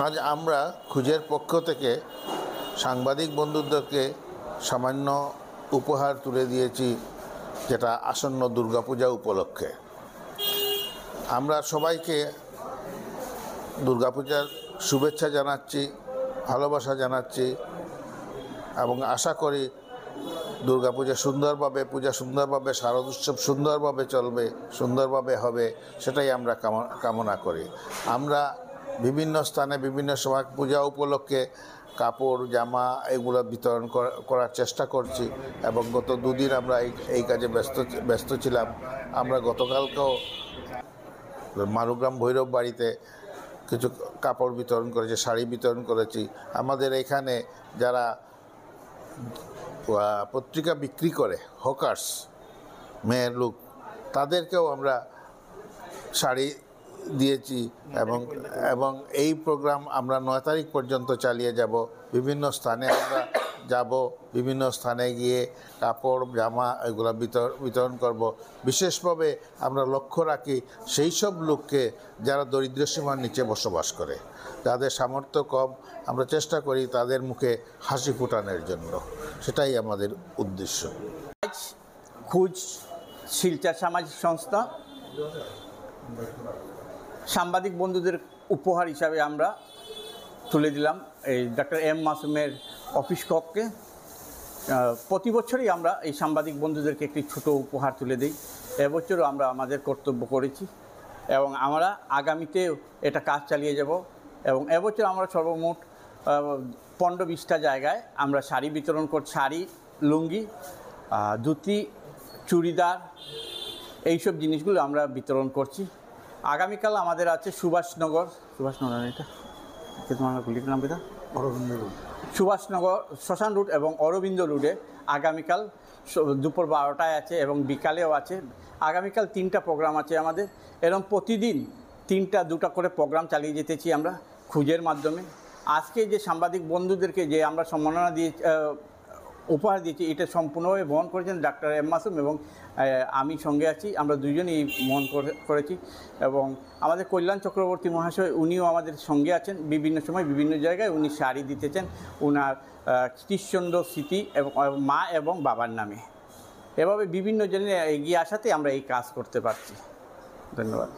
আজ আমরা খুঁজের পক্ষ থেকে সাংবাদিক বন্ধুদেরকে সামান্য উপহার তুলে দিয়েছি, যেটা আসন্ন দুর্গাপূজা উপলক্ষে। আমরা সবাইকে দুর্গাপূজার শুভেচ্ছা জানাচ্ছি, ভালোবাসা জানাচ্ছি এবং আশা করি দুর্গাপূজা সুন্দরভাবে শারদ উৎসব সুন্দরভাবে চলবে, সুন্দরভাবে হবে, সেটাই আমরা কামনা করি। আমরা বিভিন্ন স্থানে বিভিন্ন সময় পূজা উপলক্ষে কাপড় জামা এগুলো বিতরণ করার চেষ্টা করছি এবং গত দুদিন আমরা এই কাজে ব্যস্ত ছিলাম। আমরা গতকালকেও মারুগ্রাম ভৈরব বাড়িতে কিছু কাপড় বিতরণ করেছি, শাড়ি বিতরণ করেছি। আমাদের এখানে যারা পত্রিকা বিক্রি করে হকার্স মেয়ের লোক, তাদেরকেও আমরা শাড়ি দিয়েছি এবং এই প্রোগ্রাম আমরা 9 তারিখ পর্যন্ত চালিয়ে যাব। বিভিন্ন স্থানে আমরা যাব, বিভিন্ন স্থানে গিয়ে কাপড় জামা এগুলো বিতরণ করব। বিশেষভাবে আমরা লক্ষ্য রাখি সেই সব লোককে যারা দরিদ্র সীমার নিচে বসবাস করে, যাদের সামর্থ্য কম, আমরা চেষ্টা করি তাদের মুখে হাসি ফোটানোর জন্য। সেটাই আমাদের উদ্দেশ্য। খুঁজ শিলচর সামাজিক সংস্থা সাংবাদিক বন্ধুদের উপহার হিসাবে আমরা তুলে দিলাম এই ডক্টর এম মাসুমের অফিস কক্ষে। প্রতি বছরই আমরা এই সাংবাদিক বন্ধুদেরকে একটি ছোট উপহার তুলে দিই। এবছরও আমরা আমাদের কর্তব্য করেছি এবং আমরা আগামীতেও এটা কাজ চালিয়ে যাব। এবং এবছর আমরা সর্বমোট 15-20টা জায়গায় আমরা শাড়ি বিতরণ করছি, শাড়ি, লুঙ্গি, ধুতি, চুড়িদার, এইসব জিনিসগুলো আমরা বিতরণ করছি। আগামীকাল আমাদের আছে সুভাষনগর এটা তোমার গুলির নাম কেটা অরবিন্দ রোড, সুভাষনগর শ্মশান রোড এবং অরবিন্দ রোডে আগামীকাল দুপুর 12টায় আছে এবং বিকালেও আছে। আগামীকাল 3টা প্রোগ্রাম আছে আমাদের। এরকম প্রতিদিন 3টা-2টা করে প্রোগ্রাম চালিয়ে যেতেছি আমরা খুঁজের মাধ্যমে। আজকে যে সাংবাদিক বন্ধুদেরকে যে আমরা সম্মাননা দিয়ে উপহার দিয়েছি, এটা সম্পূর্ণভাবে বহন করেছেন ডাক্তার এম মাসুম এবং আমি সঙ্গে আছি। আমরা দুজনেই বহন করেছি এবং আমাদের কল্যাণ চক্রবর্তী মহাশয় উনিও আমাদের সঙ্গে আছেন। বিভিন্ন সময় বিভিন্ন জায়গায় উনি শাড়ি দিতেছেন ওনার কৃষ্ণচন্দ্র স্মৃতি এবং মা এবং বাবার নামে। এভাবে বিভিন্ন জনের এগিয়ে আসাতে আমরা এই কাজ করতে পারছি। ধন্যবাদ।